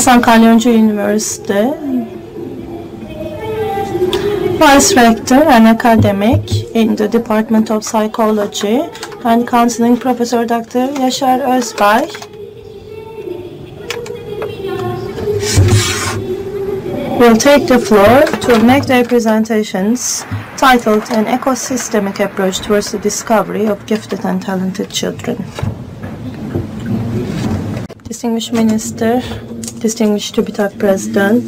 Hasan Kalyoncu University, Vice Rector and Academic in the Department of Psychology and Counseling, Professor Dr. Yasar Ozbay. Will take the floor to make their presentations titled An Ecosystemic Approach Towards the Discovery of Gifted and Talented Children. Distinguished Minister, Distinguished Deputy President,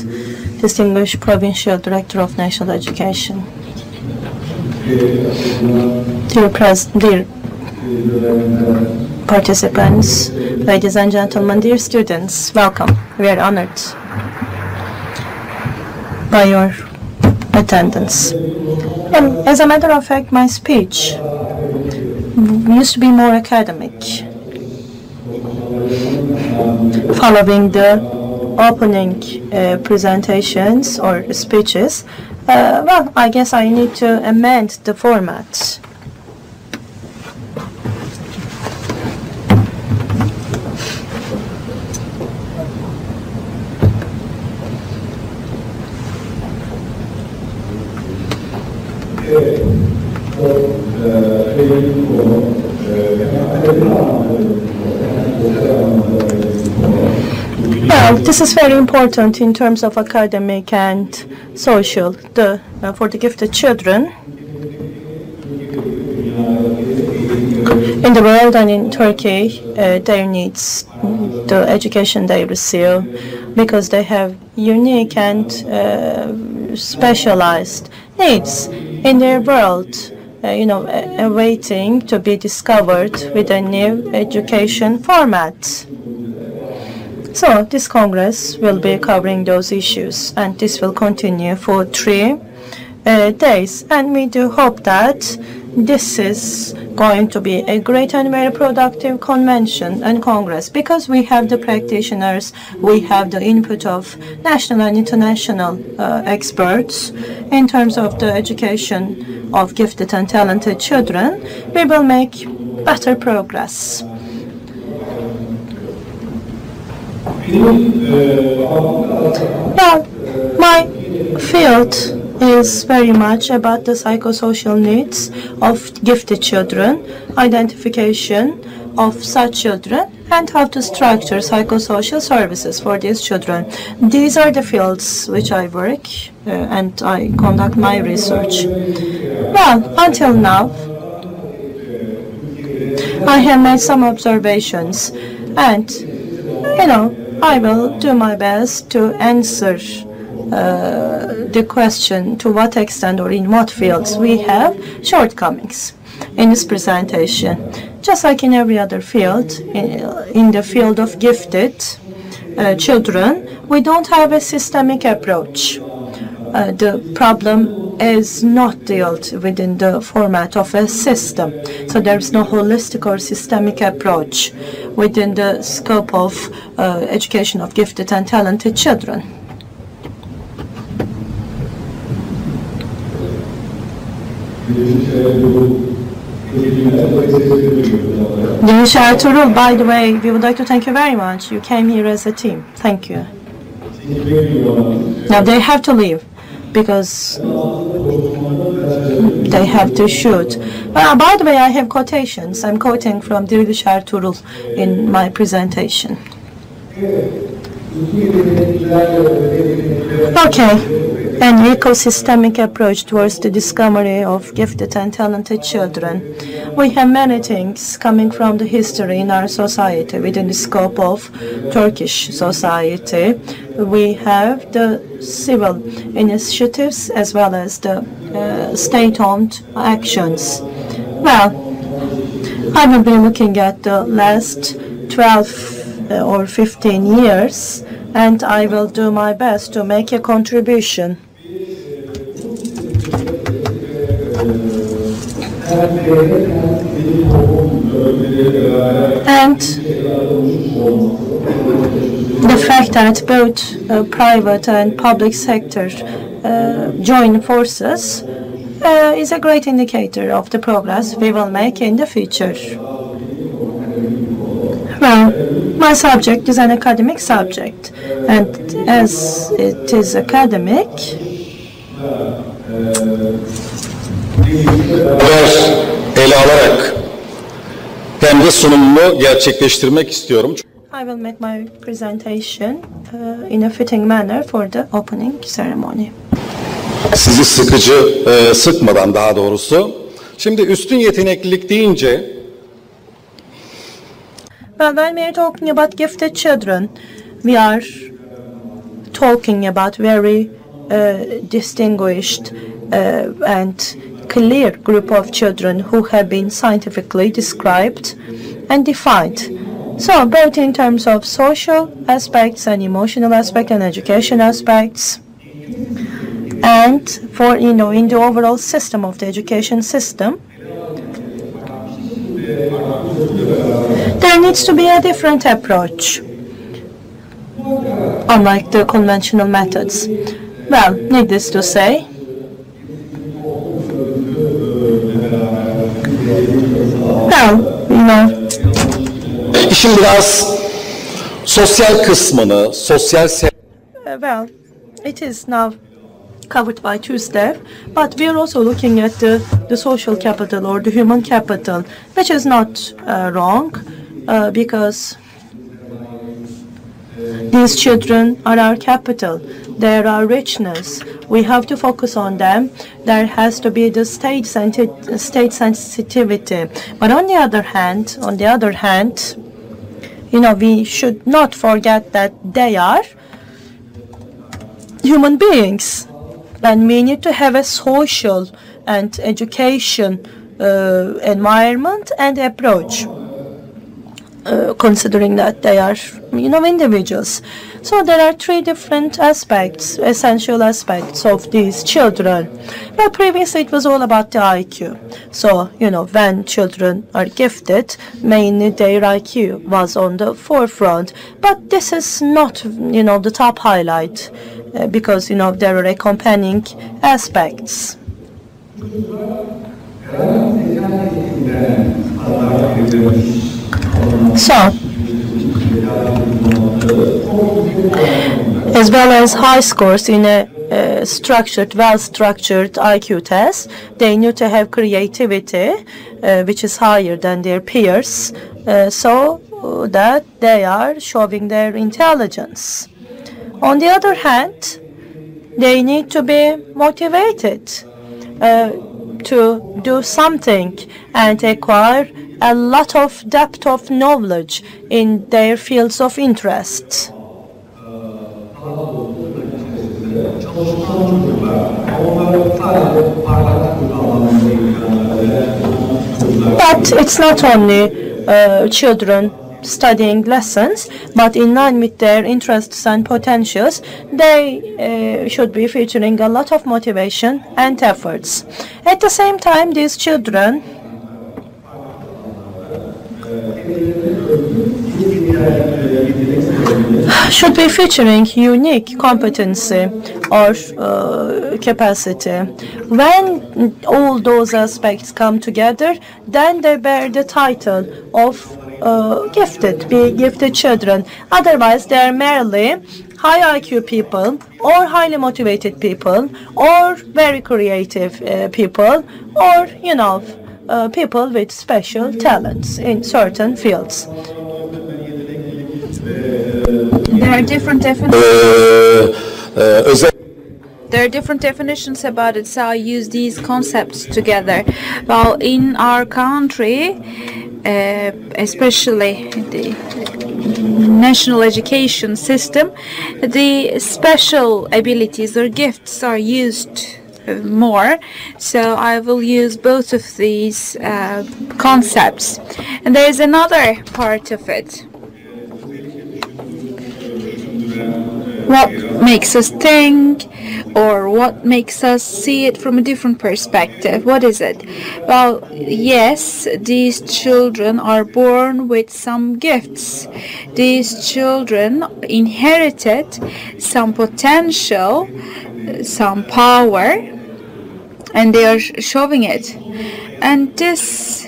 Distinguished Provincial Director of National Education, dear participants, ladies and gentlemen, dear students, welcome. We are honored by your attendance. And as a matter of fact, my speech used to be more academic, following the opening presentations or speeches. Well, I guess I need to amend the format. Well, this is very important in terms of academic and social. For the gifted children in the world and in Turkey, their needs, the education they receive, because they have unique and specialized needs in their world, awaiting to be discovered with a new education format. So this Congress will be covering those issues, and this will continue for 3 days. And we do hope that this is going to be a great and very productive convention and Congress, because we have the practitioners, we have the input of national and international experts in terms of the education of gifted and talented children. We will make better progress. Now, my field is very much about the psychosocial needs of gifted children, identification of such children, and how to structure psychosocial services for these children. These are the fields which I work and I conduct my research. Well, until now, I have made some observations, and I will do my best to answer the question to what extent or in what fields we have shortcomings in this presentation. Just like in every other field, in the field of gifted children, we don't have a systemic approach. The problem is not dealt within the format of a system. So there's no holistic or systemic approach within the scope of education of gifted and talented children. Yasar, by the way, we would like to thank you very much. You came here as a team. Thank you. Now they have to leave because they have to shoot. Well, by the way, I have quotations. I'm quoting from Yasar Ozbay in my presentation. Okay, an ecosystemic approach towards the discovery of gifted and talented children. We have many things coming from the history in our society within the scope of Turkish society. We have the civil initiatives as well as the state-owned actions. Well, I will be looking at the last 12 or 15 years, and I will do my best to make a contribution. And the fact that both private and public sector join forces is a great indicator of the progress we will make in the future. Well, my subject is an academic subject, and as it is academic, ele alarak hem de sunumumu gerçekleştirmek istiyorum. I will make my presentation in a fitting manner for the opening ceremony. Sizi sıkmadan daha doğrusu. Şimdi üstün yeteneklilik deyince Well, when we are talking about gifted children, we are talking about very distinguished and clear group of children who have been scientifically described and defined. So, both in terms of social aspects and emotional aspects and education aspects, and for, in the overall system of the education system, there needs to be a different approach, unlike the conventional methods. Well, needless to say, İşin biraz sosyal kısmını, well, it is now covered by two steps, but we are also looking at the social capital or the human capital, which is not wrong, because these children are our capital. They are our richness. We have to focus on them. There has to be the state sensitivity. But on the other hand, we should not forget that they are human beings, and we need to have a social and education environment and approach, considering that they are, individuals. So there are three different aspects, essential aspects of these children. Well, previously it was all about the IQ. So, when children are gifted, mainly their IQ was on the forefront. But this is not, the top highlight, because, there are accompanying aspects. So, as well as high scores in a well-structured IQ test, they need to have creativity, which is higher than their peers, so that they are showing their intelligence. On the other hand, they need to be motivated to do something and acquire a lot of depth of knowledge in their fields of interest. But it's not only children studying lessons, but in line with their interests and potentials, they should be featuring a lot of motivation and efforts. At the same time, these children should be featuring unique competency or capacity. When all those aspects come together, then they bear the title of gifted children. Otherwise, they are merely high IQ people, or highly motivated people, or very creative people, or, people with special talents in certain fields. There are different definitions about it, so I use these concepts together. Well, in our country, especially the national education system, the special abilities or gifts are used more, so I will use both of these concepts. And there is another part of it. What makes us think, or what makes us see it from a different perspective? What is it? Well, yes, these children are born with some gifts. These children inherited some potential, some power, and they are showing it. And this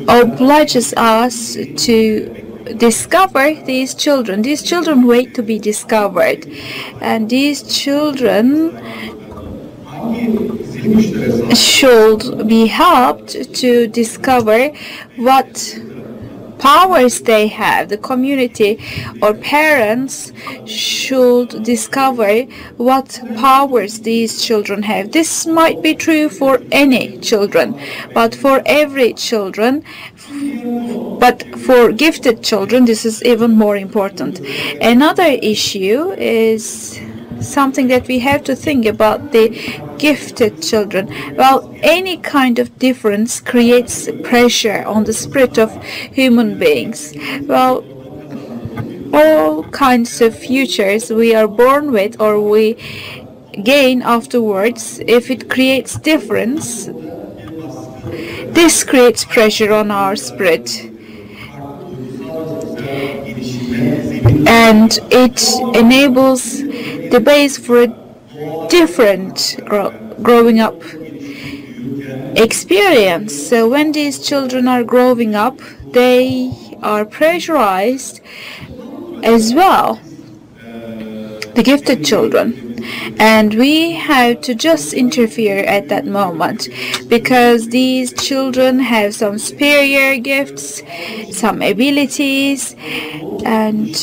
obliges us to discover these children. These children wait to be discovered, and these children should be helped to discover what powers they have. The community or parents should discover what powers these children have. This might be true for any children, but for every children, but for gifted children, this is even more important. Another issue is something that we have to think about the gifted children. Well, any kind of difference creates pressure on the spirit of human beings. Well, all kinds of futures we are born with or we gain afterwards, if it creates difference, this creates pressure on our spirit. And it enables the base for a different growing up experience. So when these children are growing up, they are pressurized as well, the gifted children. And we have to just interfere at that moment, because these children have some superior gifts, some abilities, and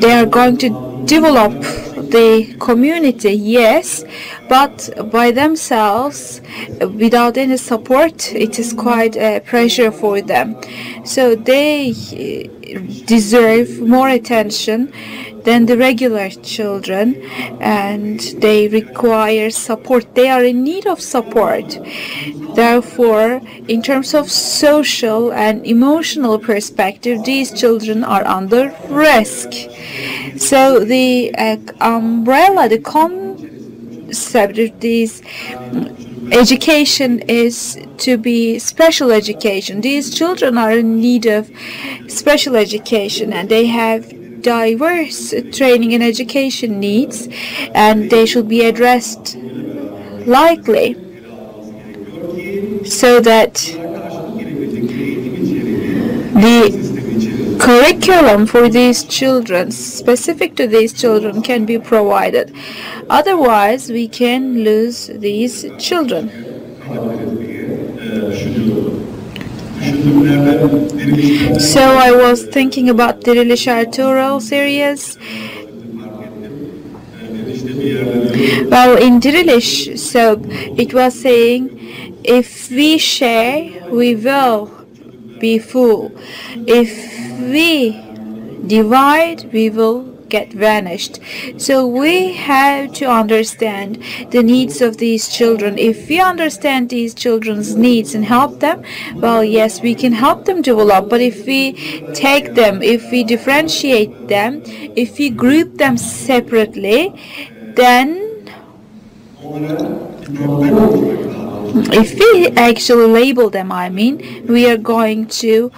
they are going to develop the community, yes, but by themselves, without any support, it is quite a pressure for them. So they deserve more attention than the regular children, and they require support. They are in need of support. Therefore, in terms of social and emotional perspective, these children are under risk. So the umbrella, the concept of this education is to be special education. These children are in need of special education, and they have diverse training and education needs, and they should be addressed likely, so that the curriculum for these children, specific to these children, can be provided. Otherwise, we can lose these children. So I was thinking about the Dirilish Ertuğrul series. Well, in Dirilish, so it was saying, if we share, we will be full. If we divide, we will get vanished. So we have to understand the needs of these children. If we understand these children's needs and help them, well, yes, we can help them develop. But if we take them, if we differentiate them, if we group them separately, then if we actually label them, we are going to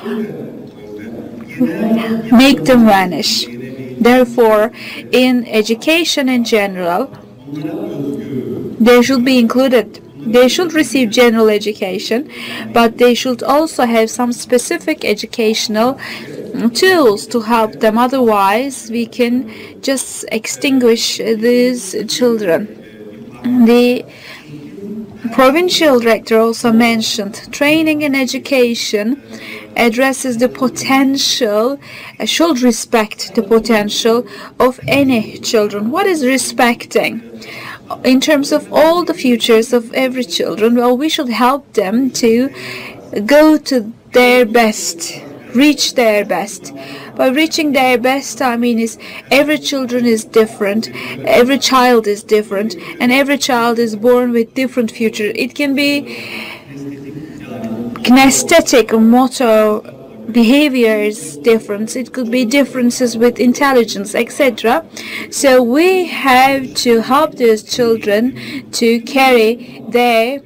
make them vanish. Therefore, in education in general, they should be included. They should receive general education, but they should also have some specific educational tools to help them. Otherwise, we can just extinguish these children. The provincial director also mentioned training and education addresses the potential, should respect the potential of any children. What is respecting? In terms of all the futures of every children, well, we should help them to go to their best, reach their best. By reaching their best, is every children is different, every child is different, and every child is born with different future. It can be kinesthetic or motor behaviors difference. It could be differences with intelligence, etc. So we have to help these children to carry their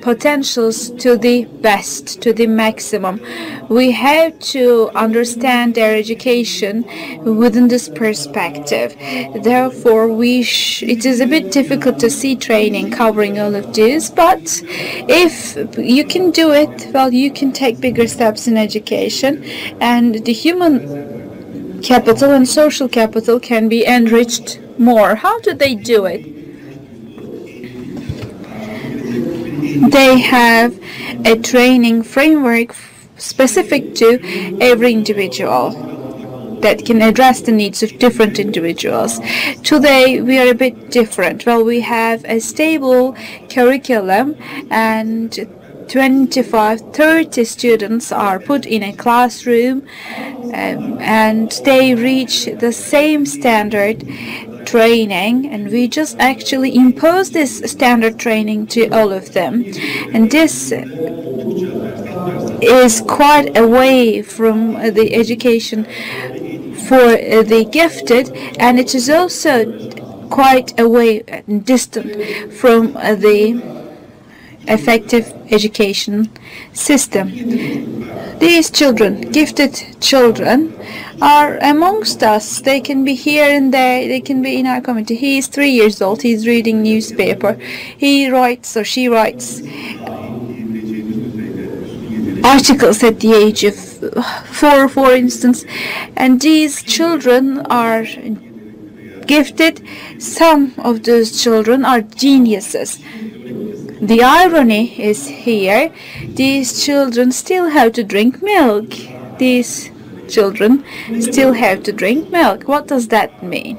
potentials to the best, to the maximum. We have to understand their education within this perspective. Therefore, it is a bit difficult to see training covering all of this, but if you can do it, well, you can take bigger steps in education, and the human capital and social capital can be enriched more. How do they do it? They have a training framework specific to every individual that can address the needs of different individuals. Today, we are a bit different. Well, we have a stable curriculum, and 25-30 students are put in a classroom, and they reach the same standard training, and we just actually impose this standard training to all of them. And this is quite away from the education for the gifted, and it is also quite away and distant from the effective education system. These children, gifted children, are amongst us. They can be here and there. They can be in our community. He is 3 years old. He's reading newspaper. He writes, or she writes, articles at the age of 4, for instance. And these children are gifted. Some of those children are geniuses. The irony is here, these children still have to drink milk. These children still have to drink milk. What does that mean?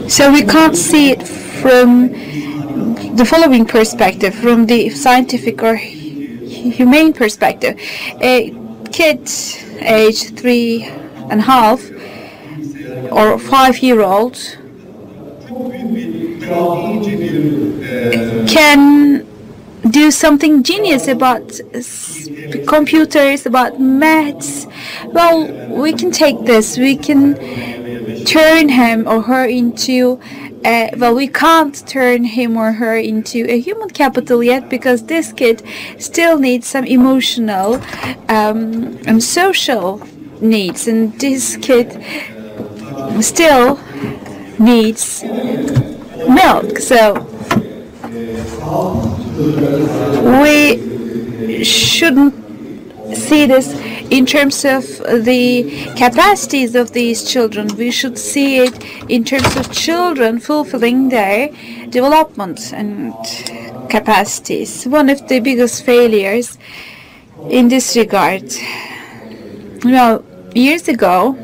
So we can't see it from the following perspective, from the scientific or humane perspective. A kid age 3.5 or 5-year-old can do something genius about computers, about maths. Well, we can take this, we can turn him or her into well, we can't turn him or her into a human capital yet, because this kid still needs some emotional and social needs, and this kid still needs milk. So we shouldn't see this in terms of the capacities of these children. We should see it in terms of children fulfilling their development and capacities. One of the biggest failures in this regard, well, years ago,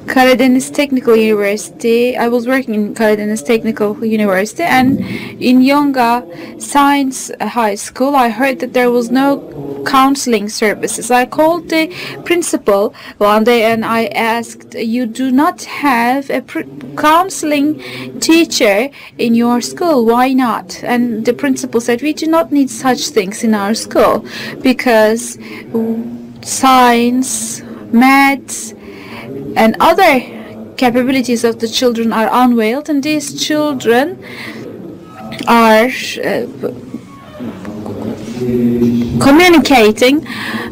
Karadeniz Technical University, I was working in Karadeniz Technical University, and in Yonga Science High School, I heard that there was no counseling services. I called the principal one day and I asked, you do not have a counseling teacher in your school, why not? And the principal said, we do not need such things in our school, because science, maths, and other capabilities of the children are unveiled, and these children are communicating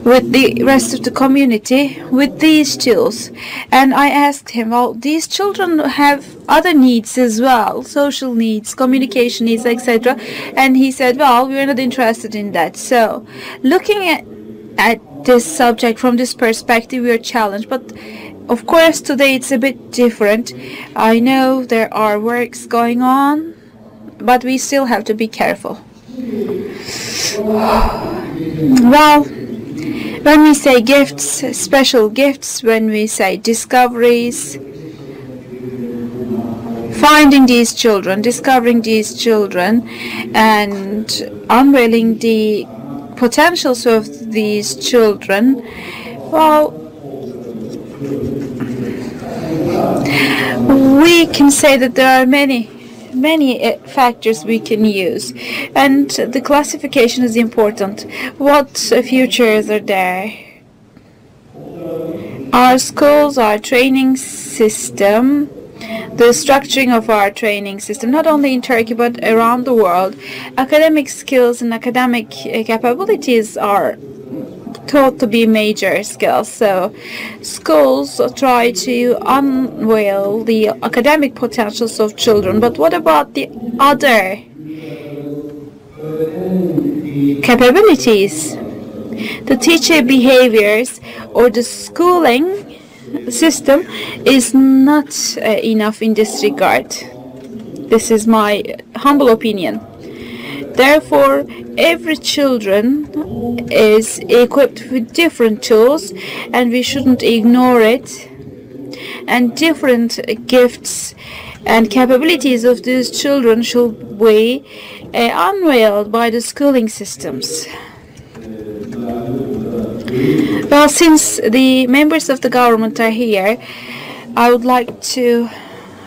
with the rest of the community with these tools. And I asked him, well, these children have other needs as well, social needs, communication needs, etc. And he said, well, we're not interested in that. So looking at this subject from this perspective, we are challenged. But of course, today it's a bit different. I know there are works going on, but we still have to be careful. Well, when we say gifts, special gifts, when we say discoveries, finding these children, discovering these children, and unveiling the potentials of these children, well, we can say that there are many factors we can use, and the classification is important. What futures are there? Our schools, our training system the structuring of our training system, not only in Turkey but around the world. Academic skills and academic capabilities are thought to be major skills. So schools try to unveil the academic potentials of children. But what about the other capabilities? The teacher behaviors or the schooling system is not enough in this regard. This is my humble opinion. Therefore, every children is equipped with different tools, and we shouldn't ignore it. And different gifts and capabilities of these children should be unveiled by the schooling systems. Well, since the members of the government are here, I would like to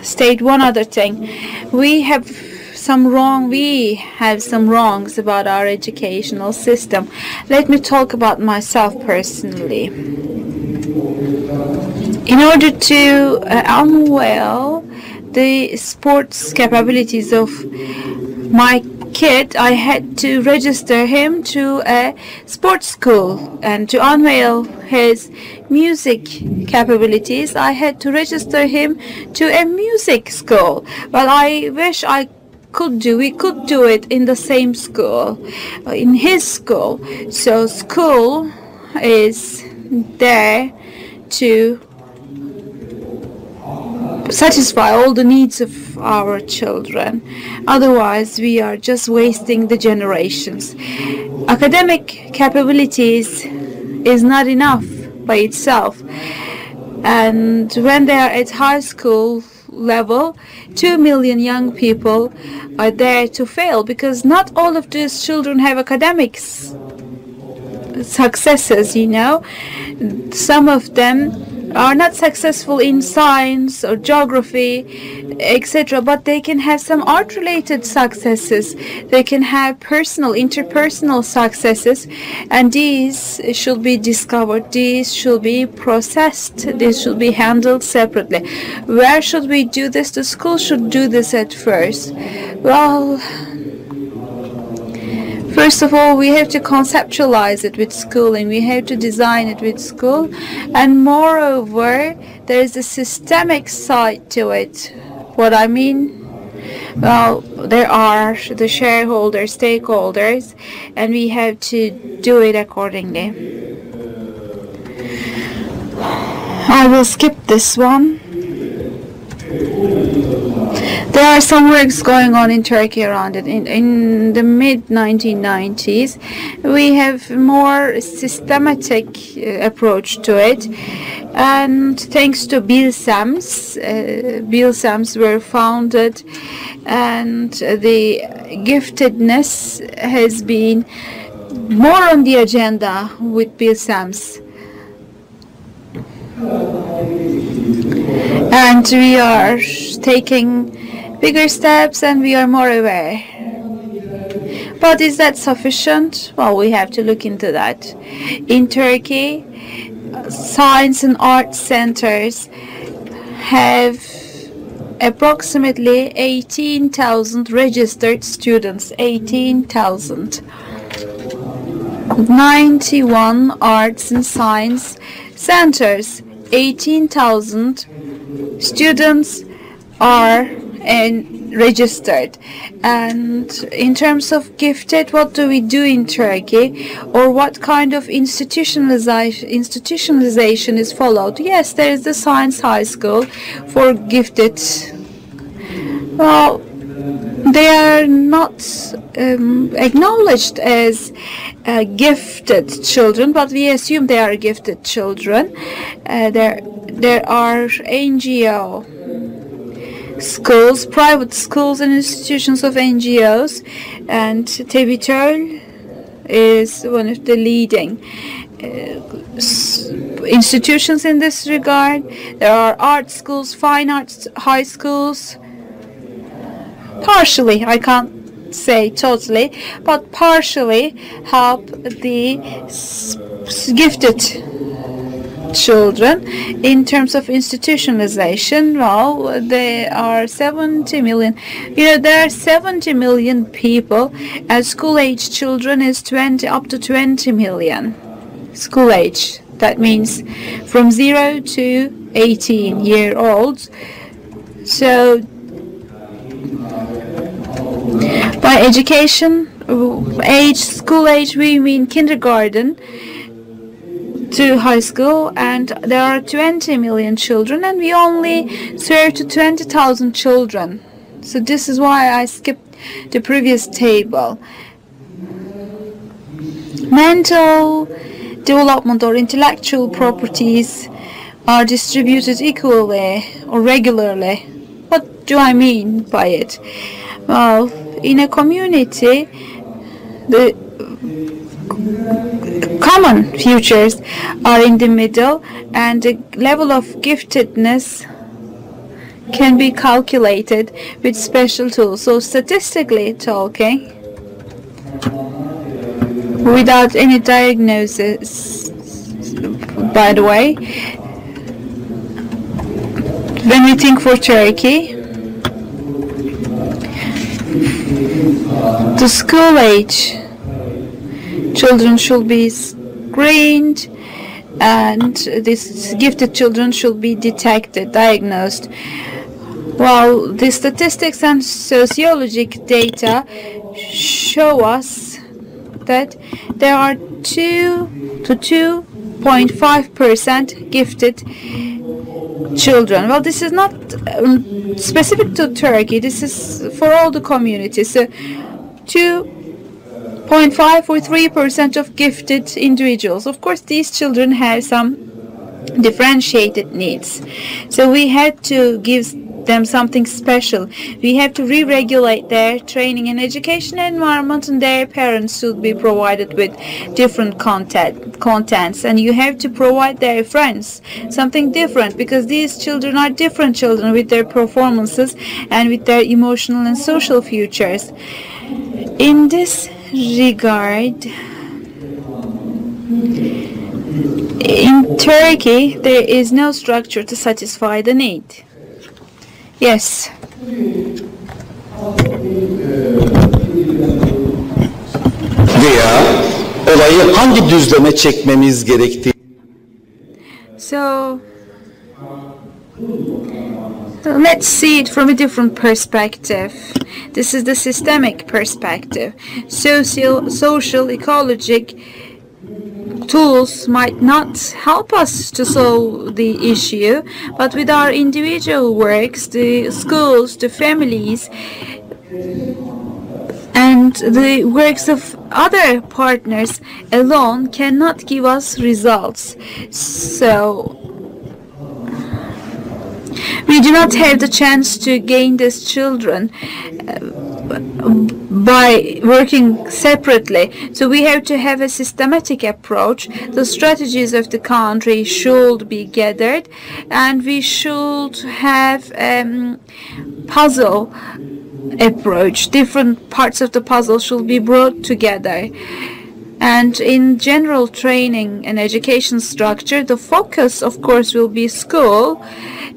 state one other thing. We have some wrongs about our educational system. Let me talk about myself personally. In order to unveil the sports capabilities of my kid, I had to register him to a sports school, and to unveil his music capabilities, I had to register him to a music school. Well, I wish we could do it in the same school, in his school. So school is there to satisfy all the needs of our children. Otherwise, we are just wasting the generations. Academic capabilities is not enough by itself. And when they are at high school level, 2 million young people are there to fail, because not all of these children have academics successes, you know. Some of them are not successful in science or geography, etc., but they can have some art-related successes. They can have interpersonal successes, and these should be discovered, these should be processed, these should be handled separately. Where should we do this? The school should do this at first. Well, first of all, we have to conceptualize it with schooling. We have to design it with school. And moreover, there is a systemic side to it. What I mean? Well, there are the shareholders, stakeholders, and we have to do it accordingly. I will skip this one. There are some works going on in Turkey around it. In the mid-1990s, we have more systematic approach to it. And thanks to Bilsams were founded, and the giftedness has been more on the agenda with Bilsams. And we are taking bigger steps, and we are more aware. But is that sufficient? Well, we have to look into that. In Turkey, science and art centers have approximately 18,000 registered students. 18,000. 91 arts and science centers. 18,000 students are registered. And in terms of gifted, what do we do in Turkey, or what kind of institutionalization is followed? Yes, there is the science high school for gifted. Well, they are not acknowledged as gifted children, but we assume they are gifted children. There are NGO schools, private schools and institutions of NGOs, and Tevitöl is one of the leading institutions in this regard. There are art schools, fine arts high schools. Partially, I can't say totally, but partially help the gifted children. In terms of institutionalization, well, there are 70 million. There are 70 million people, and school-age children is up to 20 million. School age. That means from 0 to 18-year-olds. So by education age, school age, we mean kindergarten to high school, and there are 20 million children, and we only serve to 20,000 children. So this is why I skipped the previous table. Mental development or intellectual properties are distributed equally or regularly. What do I mean by it? Well, in a community, the common futures are in the middle, and the level of giftedness can be calculated with special tools. So statistically talking, without any diagnosis, by the way, when we think for Turkey, the school age children should be screened, and these gifted children should be detected, diagnosed. Well, the statistics and sociologic data show us that there are 2 to 2.5% gifted children. Well, this is not specific to Turkey. This is for all the communities. So 2.5 or 3% of gifted individuals. Of course, these children have some differentiated needs. So we had to give them something special. We have to re-regulate their training and education environment, and their parents should be provided with different contents, and you have to provide their friends something different, because these children are different children with their performances and with their emotional and social futures. In this regard, in Turkey, there is no structure to satisfy the need. Yes. Veya olayı hangi düzleme çekmemiz gerektiği. So let's see it from a different perspective. This is the systemic perspective. Social, ecologic tools might not help us to solve the issue, but with our individual works, the schools, the families, and the works of other partners alone cannot give us results. So we do not have the chance to gain these children by working separately. So we have to have a systematic approach. The strategies of the country should be gathered, and we should have puzzle approach. Different parts of the puzzle should be brought together. And in general training and education structure, the focus, of course, will be school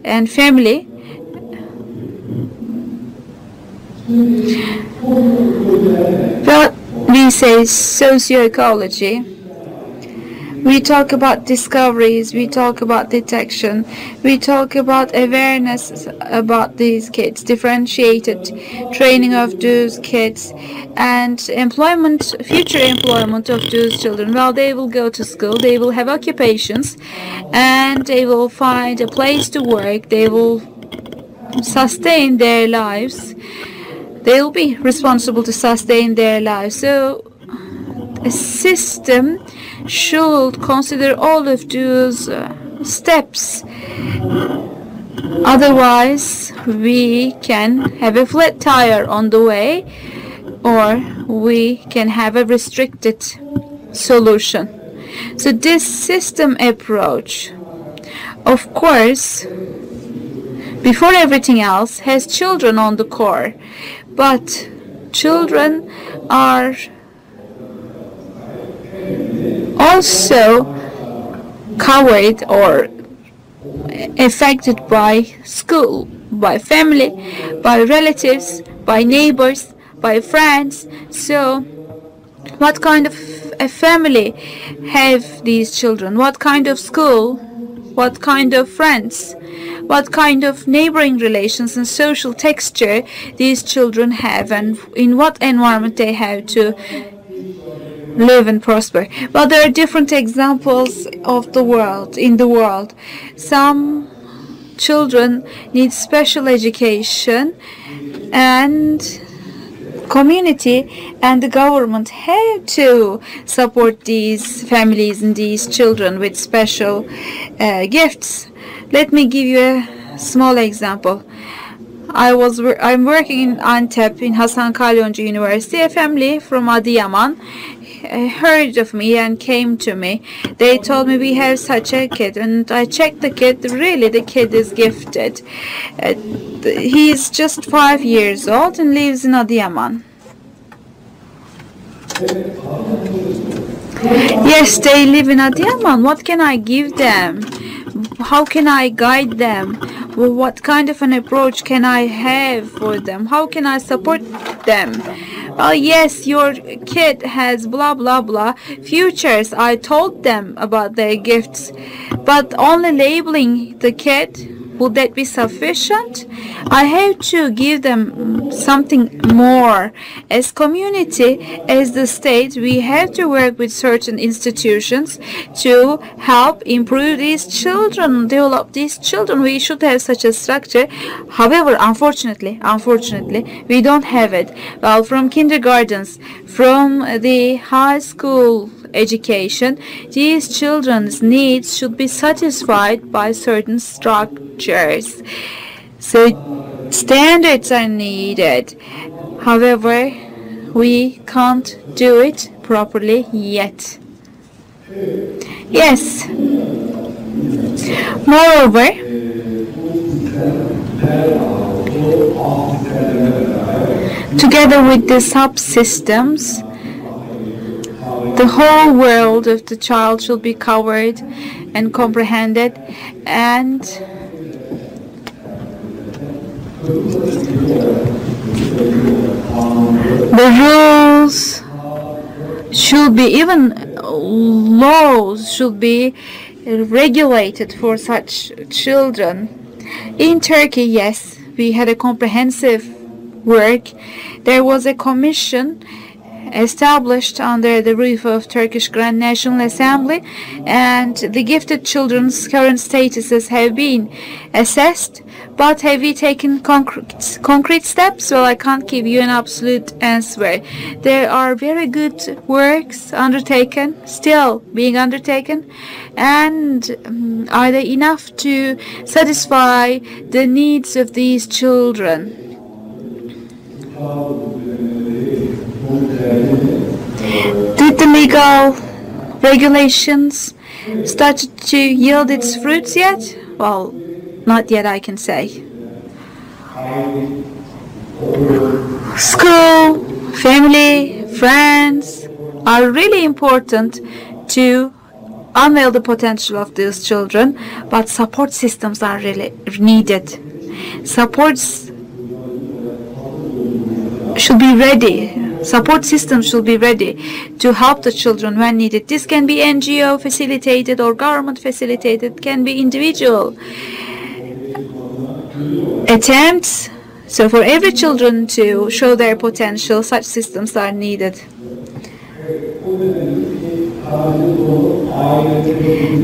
and family. But we say socioecology. We talk about discoveries, we talk about detection, we talk about awareness about these kids, differentiated training of those kids, and employment, future employment of those children. Well, they will go to school, they will have occupations, and they will find a place to work, they will sustain their lives, they will be responsible to sustain their lives. So a system should consider all of those steps. Otherwise, we can have a flat tire on the way, or we can have a restricted solution. So this system approach, of course, before everything else, has children on the core. But children are also covered or affected by school, by family, by relatives, by neighbors, by friends. So what kind of a family have these children? What kind of school? What kind of friends? What kind of neighboring relations and social texture these children have, and in what environment they have to live and prosper? Well, there are different examples of the world, in the world. Some children need special education, and community and the government have to support these families and these children with special gifts. Let me give you a small example. I'm working in Antep in Hasan Kalyoncu University. A family from Adıyaman heard of me and came to me. They told me we have such a kid, and I checked the kid. Really, the kid is gifted. He's just 5 years old and lives in Adıyaman. Yes, they live in Adıyaman. What can I give them? How can I guide them? What kind of an approach can I have for them? How can I support them? Oh yes, your kid has blah blah blah futures. I told them about their gifts, but only labeling the kid, would that be sufficient? I have to give them something more. As community, as the state, we have to work with certain institutions to help improve these children, develop these children. We should have such a structure. However, unfortunately, we don't have it. Well, from kindergartens, from the high school education, these children's needs should be satisfied by certain structures. So standards are needed. However, we can't do it properly yet. Yes. Moreover, together with the subsystems, the whole world of the child should be covered and comprehended, and the rules should be, even laws should be regulated for such children. In Turkey, yes, we had a comprehensive work. There was a commission established under the roof of Turkish Grand National Assembly, and the gifted children's current statuses have been assessed. But have we taken concrete steps? Well, I can't give you an absolute answer. There are very good works undertaken, still being undertaken, and are they enough to satisfy the needs of these children? Did the legal regulations start to yield its fruits yet? Well, not yet, I can say. School, family, friends are really important to unveil the potential of these children, but support systems are really needed. Supports should be ready. Support systems should be ready to help the children when needed. This can be NGO facilitated or government facilitated, can be individual attempts. So for every children to show their potential, such systems are needed.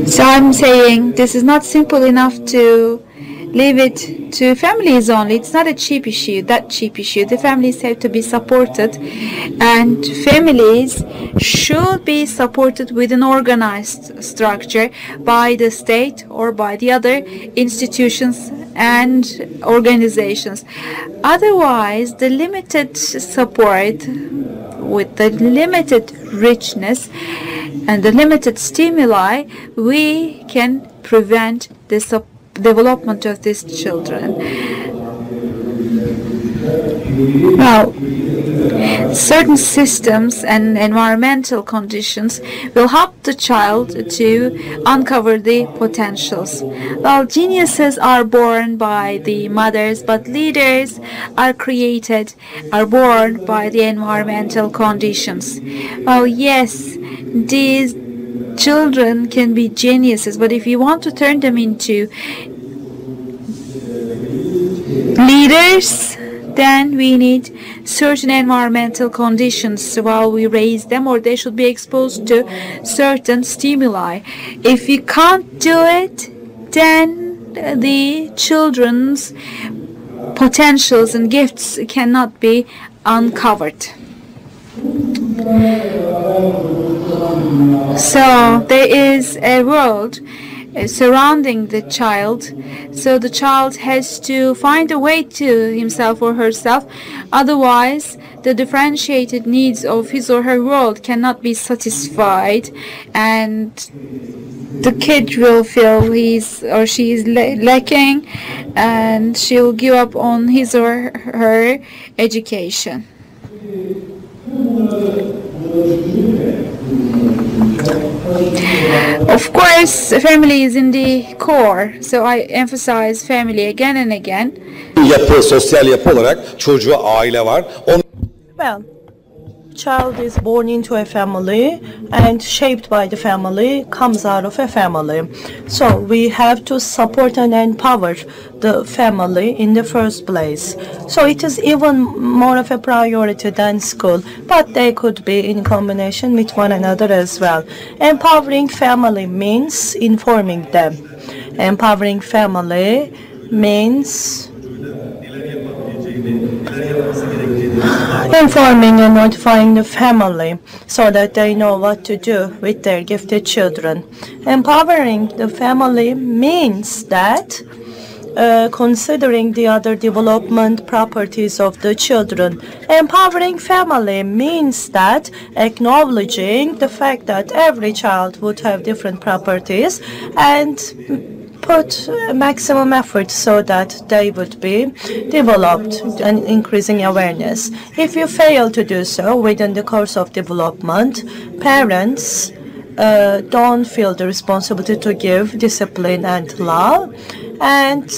So I'm saying this is not simple enough to leave it to families only. It's not a cheap issue, that cheap issue. The families have to be supported, and families should be supported with an organized structure by the state or by the other institutions and organizations. Otherwise, the limited support with the limited richness and the limited stimuli, we can prevent the development of these children. Well, certain systems and environmental conditions will help the child to uncover the potentials. Well, geniuses are born by the mothers, but leaders are born by the environmental conditions. Well, yes, these children can be geniuses, but if you want to turn them into leaders, then we need certain environmental conditions while we raise them, or they should be exposed to certain stimuli. If you can't do it, then the children's potentials and gifts cannot be uncovered. So there is a world surrounding the child, so the child has to find a way to himself or herself, otherwise the differentiated needs of his or her world cannot be satisfied, and the kid will feel he's or she is lacking, and she'll give up on his or her education. Of course, family is in the core, so I emphasize family again and again. Sosyal yapı olarak çocuğa aile var. Well, child is born into a family and shaped by the family, comes out of a family. So we have to support and empower the family in the first place. So it is even more of a priority than school, but they could be in combination with one another as well. Empowering family means informing them. Empowering family means informing and notifying the family so that they know what to do with their gifted children. Empowering the family means that considering the other development properties of the children. Empowering family means that acknowledging the fact that every child would have different properties and put maximum effort so that they would be developed and increasing awareness. If you fail to do so within the course of development, parents don't feel the responsibility to give discipline and love, and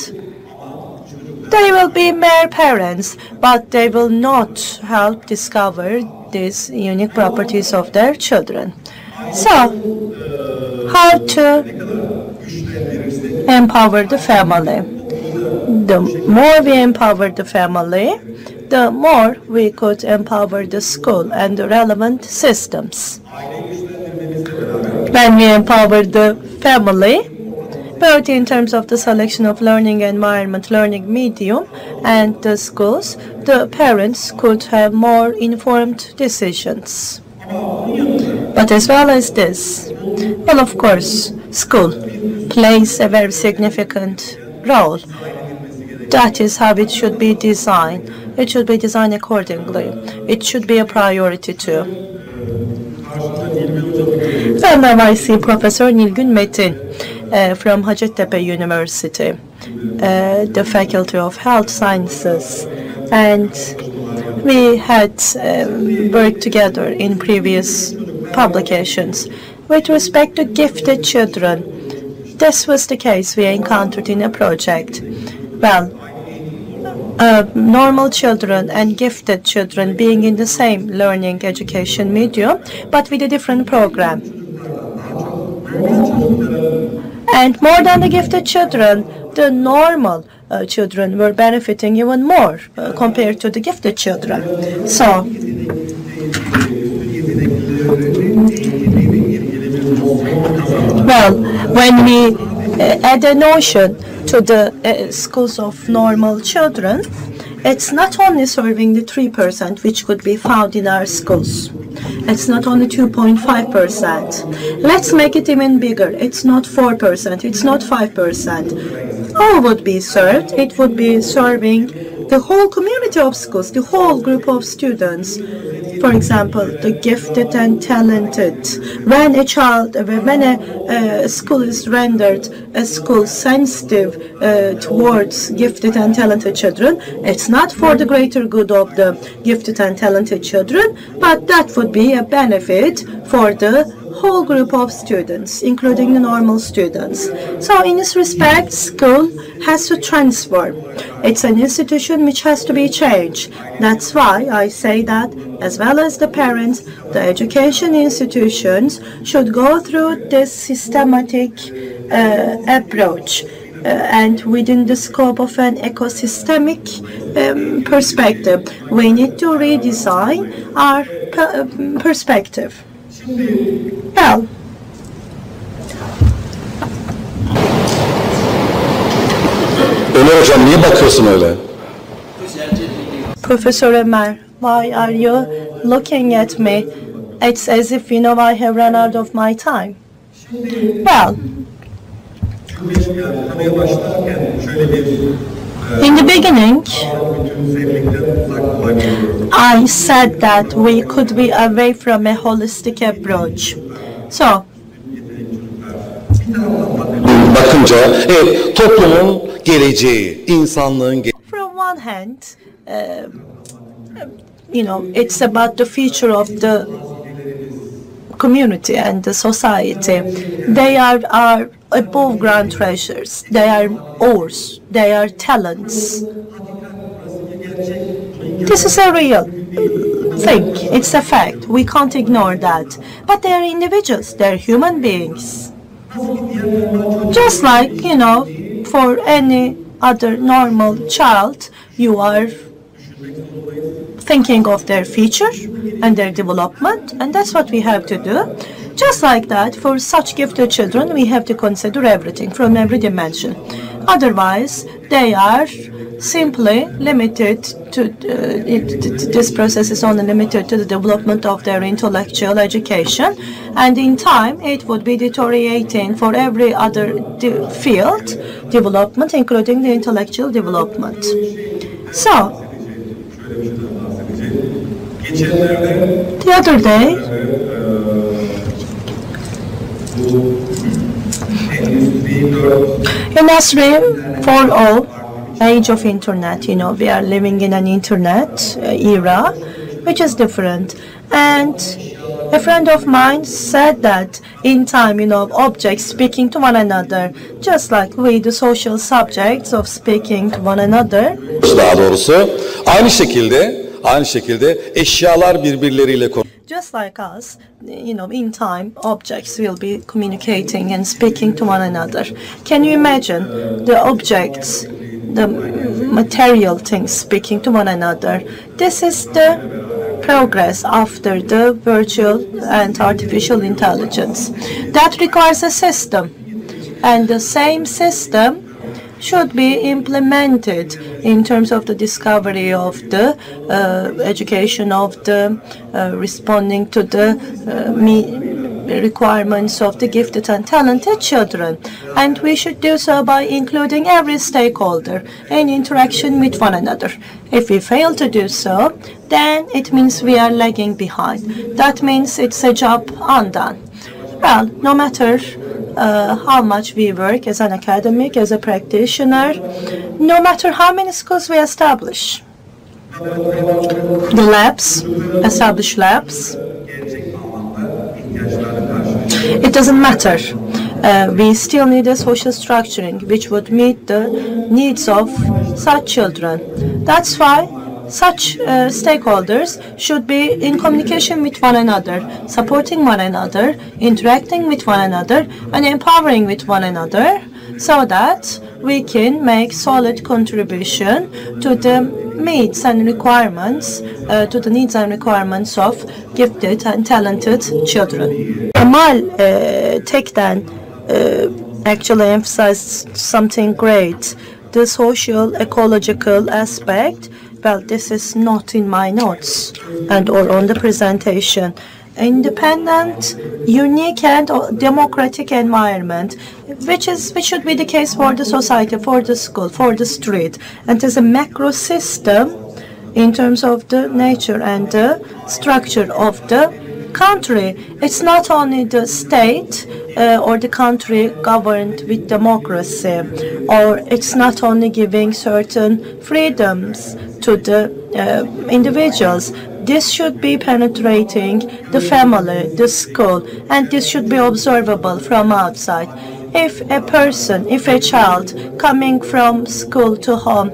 they will be mere parents, but they will not help discover these unique properties of their children. So, how to empower the family? The more we empower the family, the more we could empower the school and the relevant systems. When we empower the family, both in terms of the selection of learning environment, learning medium, and the schools, the parents could have more informed decisions. But as well as this, well, of course, school plays a very significant role. That is how it should be designed. It should be designed accordingly. It should be a priority too. Well, now I see Professor Nilgün Metin from Hacettepe University, the Faculty of Health Sciences, and we had worked together in previous publications with respect to gifted children. This was the case we encountered in a project. Well, normal children and gifted children being in the same learning education medium, but with a different program. And more than the gifted children, the normal children were benefiting even more compared to the gifted children. So, well, when we add a notion to the schools of normal children, it's not only serving the 3% which could be found in our schools. It's not only 2.5%. Let's make it even bigger. It's not 4%. It's not 5%. All would be served. It would be serving the whole community of schools, the whole group of students. For example, the gifted and talented. When a school is rendered a school sensitive towards gifted and talented children, it's not for the greater good of the gifted and talented children, but that would be a benefit for the whole group of students, including the normal students. So in this respect, school has to transform. It's an institution which has to be changed. That's why I say that, as well as the parents, the education institutions should go through this systematic approach. And within the scope of an ecosystemic perspective, we need to redesign our perspective. Well, Ömer hocam niye bakıyorsun öyle? Professor Ömer, why are you looking at me? It's as if you know I have run out of my time. Well, in the beginning, I said that we could be away from a holistic approach. So, Bakınca evet, toplumun geleceği, insanlığın geleceği. from one hand, it's about the future of the community and the society. They are our above ground treasures. They are ours. They are talents. This is a real thing. It's a fact. We can't ignore that. But they are individuals. They are human beings. Just like, for any other normal child, you are thinking of their future and their development, and that's what we have to do. Just like that, for such gifted children, we have to consider everything from every dimension. Otherwise, they are simply limited to, this process is only limited to the development of their intellectual education, and in time, it would be deteriorating for every other field development, including the intellectual development. So, the other day, in Nasri, for all, age of internet, we are living in an internet era, which is different. And a friend of mine said that in time, objects speaking to one another, just like we, the social subjects of speaking to one another. Daha doğrusu aynı şekilde eşyalar birbirleriyle Just like us, in time, objects will be communicating and speaking to one another. Can you imagine the objects, the material things speaking to one another? This is the progress after the virtual and artificial intelligence. That requires a system, and the same system should be implemented in terms of the discovery of the education of the responding to the requirements of the gifted and talented children. And we should do so by including every stakeholder in interaction with one another. If we fail to do so, then it means we are lagging behind. That means it's a job undone. Well, no matter how much we work as an academic, as a practitioner, no matter how many schools we establish, the labs, establish labs, it doesn't matter. We still need a social structuring which would meet the needs of such children. That's why such stakeholders should be in communication with one another, supporting one another, interacting with one another, and empowering with one another, so that we can make solid contribution to the needs and requirements, of gifted and talented children. Kemal Tekten actually emphasized something great, the social ecological aspect. Well, this is not in my notes or on the presentation. Independent, unique, and democratic environment, which should be the case for the society, for the school, for the street, and as a macro system, in terms of the nature and the structure of the country. It's not only the state or the country governed with democracy, or it's not only giving certain freedoms to the individuals. This should be penetrating the family, the school, and this should be observable from outside. If a person, if a child coming from school to home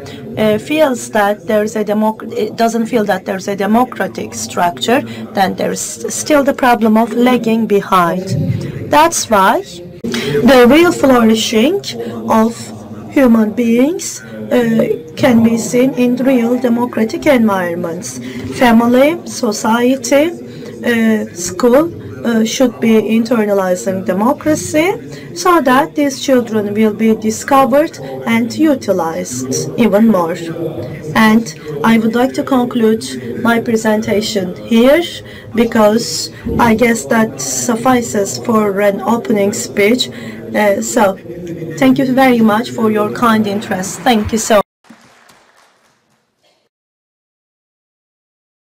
feels that there's a doesn't feel that there's a democratic structure, then there's still the problem of lagging behind. That's why the real flourishing of human beings can be seen in real democratic environments. Family, society, school should be internalizing democracy so that these children will be discovered and utilized even more. And I would like to conclude my presentation here because I guess that suffices for an opening speech. So thank you very much for your kind interest. Thank you so much.